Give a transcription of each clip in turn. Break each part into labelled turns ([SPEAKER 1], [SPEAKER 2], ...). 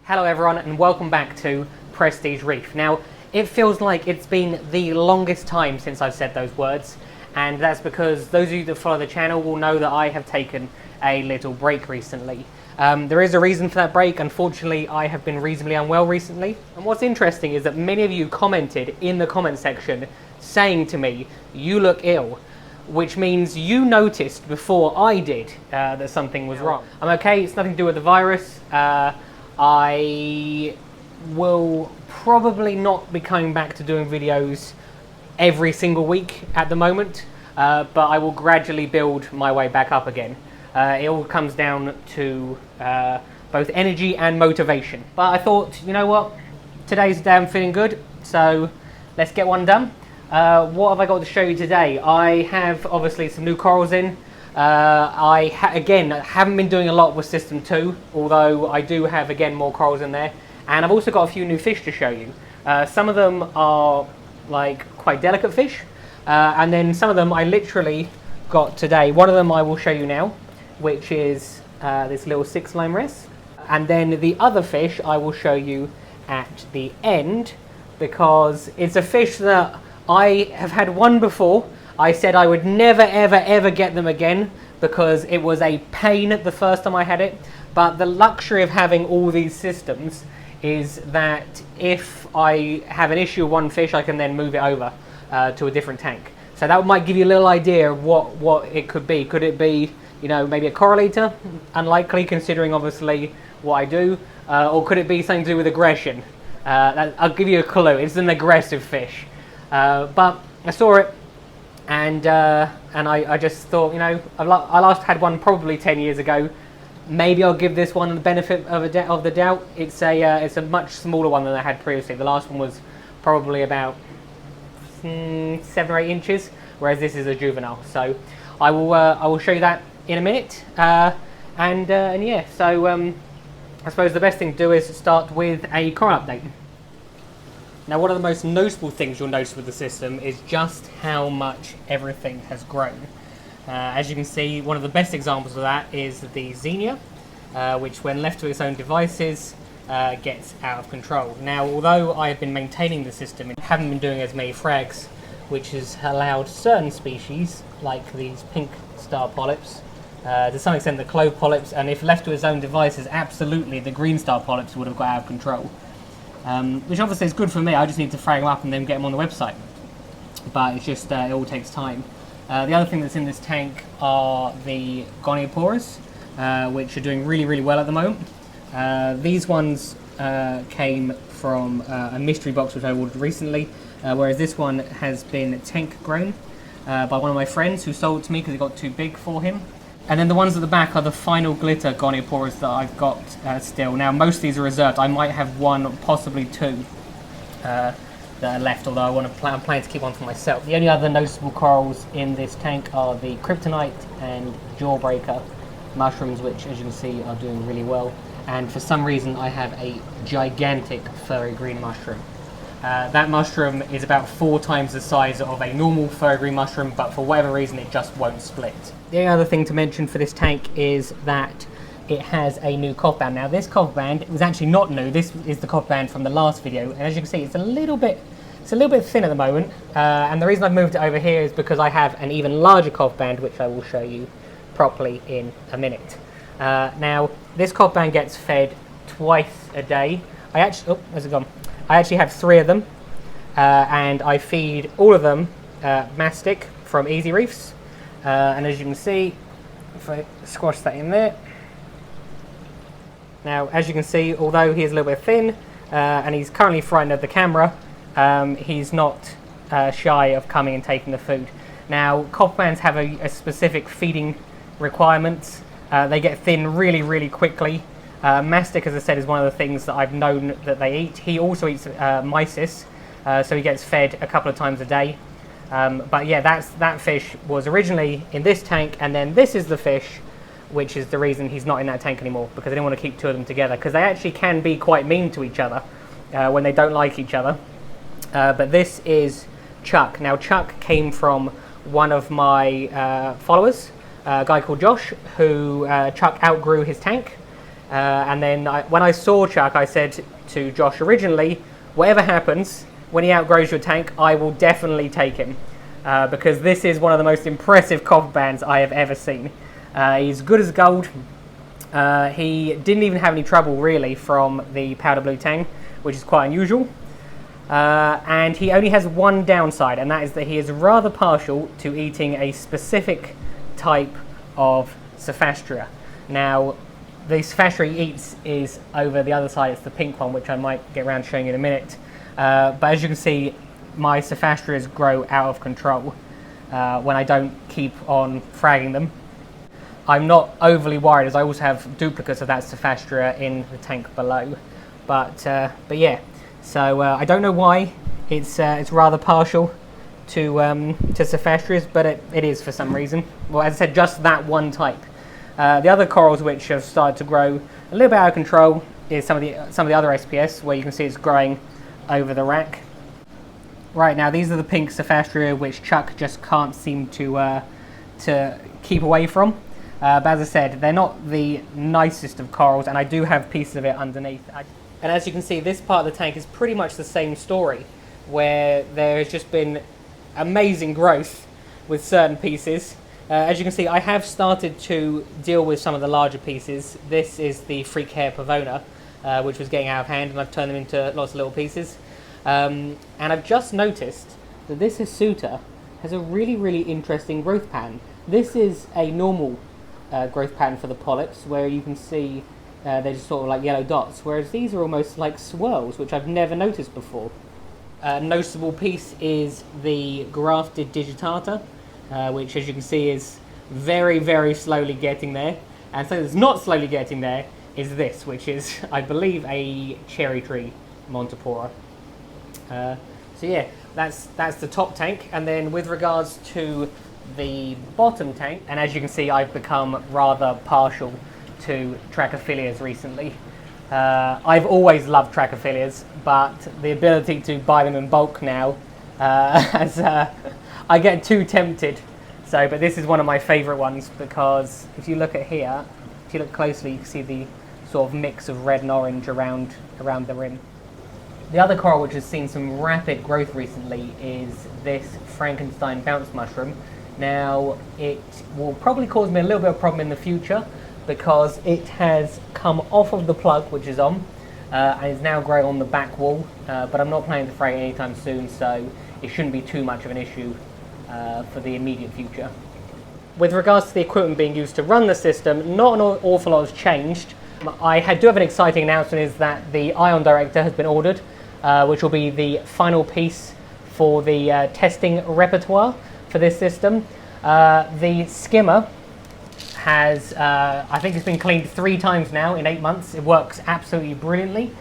[SPEAKER 1] Hello everyone and welcome back to Prestige Reef. Now, it feels like it's been the longest time since I've said those words, and that's because those of you that follow the channel will know that I have taken a little break recently. There is a reason for that break. Unfortunately, I have been reasonably unwell recently, and what's interesting is that many of you commented in the comment section saying to me, "You look ill," which means you noticed before I did that something was wrong. I'm okay, it's nothing to do with the virus. I will probably not be coming back to doing videos every single week at the moment, but I will gradually build my way back up again. It all comes down to both energy and motivation. But I thought, you know what, today's the day I'm feeling good, so let's get one done. What have I got to show you today? I have obviously some new corals in. Again, haven't been doing a lot with System 2, although I do have, again, more corals in there. And I've also got a few new fish to show you. Some of them are like quite delicate fish, and then some of them I literally got today. One of them I will show you now, which is this little 6-line wrest. And then the other fish I will show you at the end, because it's a fish that I have had one before. I said I would never ever get them again because it was a pain the first time I had it. But the luxury of having all these systems is that if I have an issue with one fish, I can then move it over to a different tank. So that might give you a little idea of what it could be. Could it be, you know, maybe a coral eater? Unlikely, considering obviously what I do. Or could it be something to do with aggression? I'll give you a clue. It's an aggressive fish. But I saw it. And I just thought, you know, I last had one probably 10 years ago. Maybe I'll give this one the benefit of the doubt. It's a much smaller one than I had previously. The last one was probably about 7 or 8 inches, whereas this is a juvenile. So I will show you that in a minute. And yeah, so I suppose the best thing to do is start with a coral update. Now, one of the most noticeable things you'll notice with the system is just how much everything has grown. As you can see, one of the best examples of that is the Xenia, which when left to its own devices, gets out of control. Now, although I have been maintaining the system and haven't been doing as many frags, which has allowed certain species, like these pink star polyps, to some extent the clove polyps, and if left to its own devices, absolutely the green star polyps would have got out of control. Which obviously is good for me. I just need to frag them up and then get them on the website. But it's just, it all takes time. The other thing that's in this tank are the gonioporas, which are doing really well at the moment. These ones came from a mystery box which I ordered recently, whereas this one has been tank grown by one of my friends who sold it to me because it got too big for him. And then the ones at the back are the final glitter gonioporas that I've got still. Now, most of these are reserved. I might have one, possibly two, that are left, although I'm planning to keep one for myself. The only other noticeable corals in this tank are the kryptonite and jawbreaker mushrooms, which, as you can see, are doing really well. And for some reason, I have a gigantic furry green mushroom. That mushroom is about 4 times the size of a normal furry green mushroom, but for whatever reason it just won't split. The other thing to mention for this tank is that it has a new cough band. Now, this cough band was actually not new. This is the cough band from the last video, and as you can see, it's a little bit thin at the moment. And the reason I've moved it over here is because I have an even larger cough band, which I will show you properly in a minute. Now, this cough band gets fed twice a day. Where's it gone? I actually have 3 of them, and I feed all of them mastic from Easy Reefs. And as you can see, if I squash that in there. Now, as you can see, although he is a little bit thin, and he's currently frightened of the camera, he's not shy of coming and taking the food. Now, cough bands have a specific feeding requirements. They get thin really quickly. Mastic, as I said, is one of the things that I've known that they eat. He also eats mysis, so he gets fed a couple of times a day. But yeah, that fish was originally in this tank, and then this is the fish, which is the reason he's not in that tank anymore, because I didn't want to keep 2 of them together, because they actually can be quite mean to each other when they don't like each other. But this is Chuck. Now, Chuck came from one of my followers, a guy called Josh, who Chuck outgrew his tank. And then when I saw Chuck, I said to Josh originally, whatever happens, when he outgrows your tank, I will definitely take him. Because this is one of the most impressive copper bands I have ever seen. He's good as gold. He didn't even have any trouble really from the powder blue tang, which is quite unusual. And he only has one downside, and that is that he is rather partial to eating a specific type of Sophastria. Now, the Sophastria he eats is over the other side. It's the pink one, which I might get around to showing you in a minute. But as you can see, my Sophastrias grow out of control when I don't keep on fragging them. I'm not overly worried, as I also have duplicates of that Sophastria in the tank below. But yeah. So I don't know why it's rather partial to Sophastrias, but it is for some reason. Well, as I said, just that one type. The other corals which have started to grow a little bit out of control is some of the other SPS, where you can see it's growing over the rack. Right now, these are the pink Sophastria which Chuck just can't seem to keep away from. But as I said, they're not the nicest of corals, and I do have pieces of it underneath. And as you can see, this part of the tank is pretty much the same story, where there has just been amazing growth with certain pieces. As you can see, I have started to deal with some of the larger pieces. This is the freak hair pavona, which was getting out of hand, and I've turned them into lots of little pieces. And I've just noticed that this Hisuta has a really, really interesting growth pattern. This is a normal growth pattern for the polyps, where you can see they're just sort of like yellow dots, whereas these are almost like swirls, which I've never noticed before. A noticeable piece is the grafted digitata, which, as you can see, is very, very slowly getting there. And so that's not slowly getting there is this, which is, I believe, a cherry tree Montipora. So yeah, that's the top tank. And then with regards to the bottom tank, and as you can see, I've become rather partial to Trachyphilias recently. I've always loved Trachyphilias, but the ability to buy them in bulk now, I get too tempted. So, but this is one of my favourite ones, because if you look at here, if you look closely, you can see the sort of mix of red and orange around the rim. The other coral which has seen some rapid growth recently is this Frankenstein bounce mushroom. Now, it will probably cause me a little bit of a problem in the future, because it has come off of the plug which is on and is now growing on the back wall, but I'm not planning to fray it anytime soon, so it shouldn't be too much of an issue for the immediate future. With regards to the equipment being used to run the system, not an awful lot has changed. I do have an exciting announcement, is that the ion director has been ordered, which will be the final piece for the testing repertoire for this system. The skimmer has, I think it's been cleaned 3 times now in 8 months. It works absolutely brilliantly.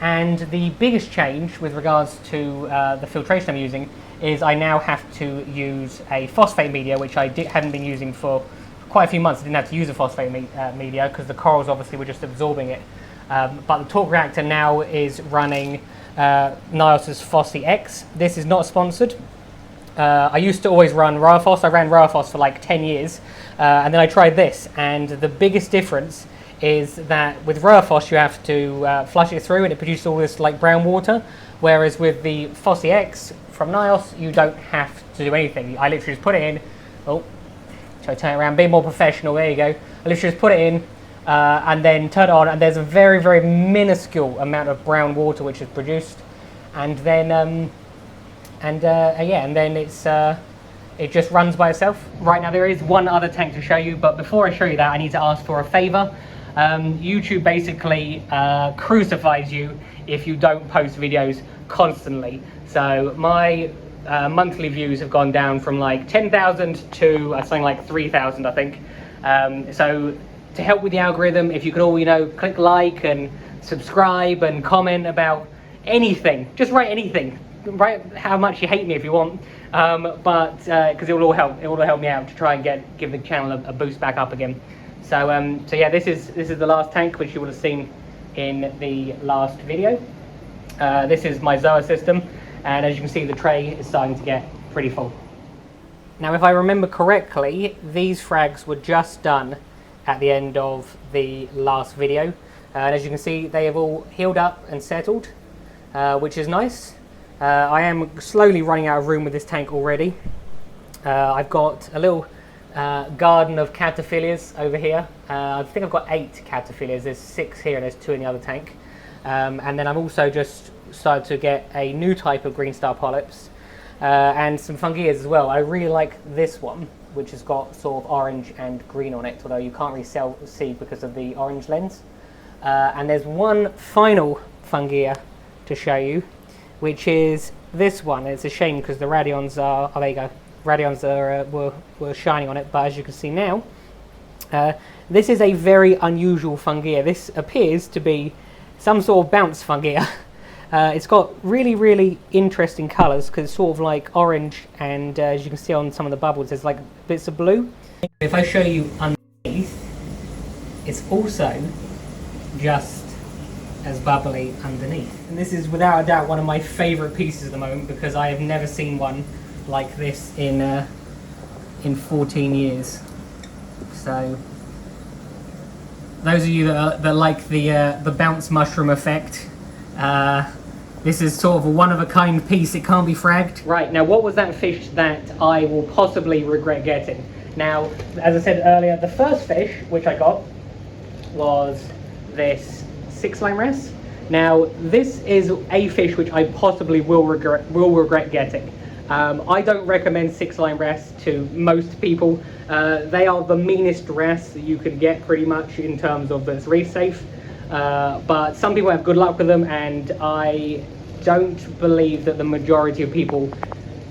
[SPEAKER 1] And the biggest change with regards to the filtration I'm using is I now have to use a phosphate media, which I hadn't been using for quite a few months. I didn't have to use a phosphate media because the corals obviously were just absorbing it. But the torque reactor now is running NIOS's Phossi X. This is not sponsored. I used to always run Rowaphos. I ran Rowaphos for like 10 years, and then I tried this, and the biggest difference is that with Rowaphos you have to flush it through and it produces all this like brown water, whereas with the Phossi X from NIOS you don't have to do anything. I literally just put it in. Oh, should I turn it around? Be more professional. There you go. I literally just put it in and then turn it on, and there's a very, very minuscule amount of brown water which is produced, and then and then it just runs by itself. Right now there is one other tank to show you, but before I show you that I need to ask for a favour. YouTube basically crucifies you if you don't post videos constantly. So my monthly views have gone down from like 10,000 to something like 3,000, I think. So to help with the algorithm, if you could all, click like and subscribe and comment about anything, just write anything. Write how much you hate me if you want, but because it will all help me out to try and give the channel a boost back up again. So yeah, this is the last tank which you would have seen in the last video. This is my Zoa system, and as you can see, the tray is starting to get pretty full. Now, if I remember correctly, these frags were just done at the end of the last video. And as you can see, they have all healed up and settled, which is nice. I am slowly running out of room with this tank already. I've got a little garden of caterpillars over here. I think I've got 8 caterpillars. There's 6 here and there's 2 in the other tank. And then I've also just started to get a new type of green star polyps and some fungias as well. I really like this one, which has got sort of orange and green on it, although you can't really see because of the orange lens. And there's one final fungia to show you, which is this one. It's a shame because the radions are, oh there you go, radions are, were shining on it, but as you can see now, this is a very unusual fungia. This appears to be some sort of bounce fungia. It's got really interesting colours because it's sort of like orange, and as you can see on some of the bubbles, there's like bits of blue. If I show you underneath, it's also just as bubbly underneath. And this is without a doubt one of my favourite pieces at the moment because I have never seen one like this in 14 years. So those of you that like the bounce mushroom effect, this is sort of a one-of-a-kind piece. It can't be fragged. Right, now what was that fish that I will possibly regret getting? Now, as I said earlier, the first fish which I got was this 6-line wrasse. Now, this is a fish which I possibly will regret getting. I don't recommend 6-line wrasse to most people. They are the meanest wrasse that you can get pretty much in terms of it's reef safe. But some people have good luck with them, and I don't believe that the majority of people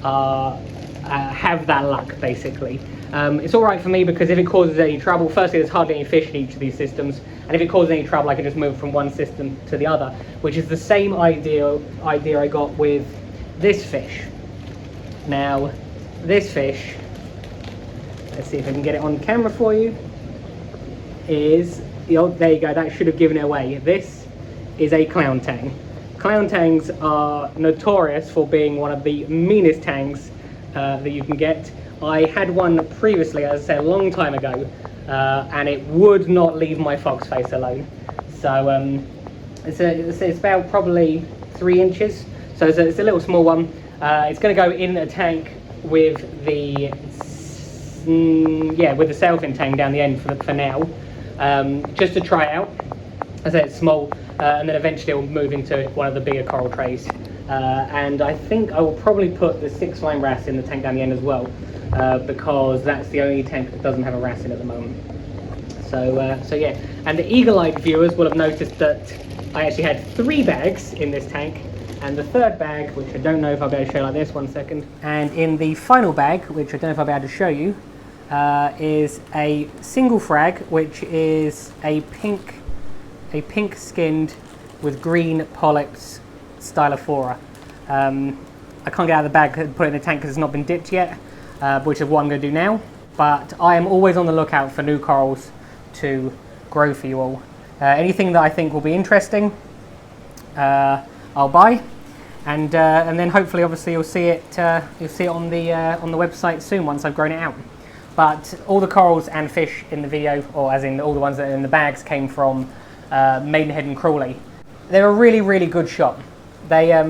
[SPEAKER 1] have that luck, basically. It's alright for me because if it causes any trouble, firstly there's hardly any fish in each of these systems, and if it causes any trouble I can just move from one system to the other, which is the same idea I got with this fish. Now, this fish, let's see if I can get it on camera for you, is, there you go, that should have given it away. This is a clown tang. Clown tangs are notorious for being one of the meanest tangs that you can get. I had one previously, as I said, a long time ago, and it would not leave my fox face alone. So it's about probably 3 inches, so it's a little small one. It's going to go in a tank with the with the sailfin tang down the end for now, just to try it out. As I said, it's small, and then eventually it will move into one of the bigger coral trays. And I think I will probably put the 6-line wrasse in the tank down the end as well, because that's the only tank that doesn't have a wrasse in at the moment. So yeah, and the eagle-eyed viewers will have noticed that I actually had 3 bags in this tank, and the 3rd bag, which I don't know if I'll be able to show like this, 1 second. And in the final bag, which I don't know if I'll be able to show you, is a single frag, which is a pink skinned with green polyps stylophora. I can't get out of the bag and put it in the tank because it's not been dipped yet, which is what I'm going to do now. But I am always on the lookout for new corals to grow for you all. Anything that I think will be interesting, I'll buy, and then hopefully, obviously, you'll see it on the website soon once I've grown it out. But all the corals and fish in the video, or as in all the ones that are in the bags, came from Maidenhead and Crawley. They're a really good shop. They're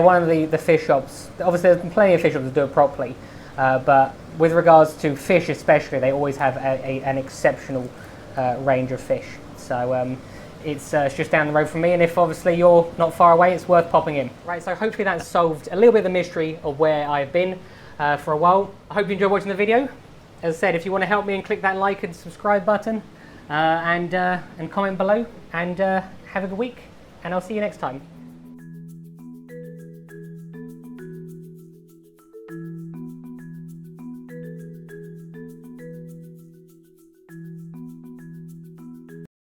[SPEAKER 1] one of the fish shops. Obviously, there's plenty of fish shops that do it properly, but with regards to fish especially, they always have an exceptional range of fish. So it's just down the road from me, and if obviously you're not far away, it's worth popping in. Right, so hopefully that solved a little bit of the mystery of where I've been for a while. I hope you enjoyed watching the video. As I said, if you want to help me, and click that like and subscribe button, and comment below, and have a good week, and I'll see you next time.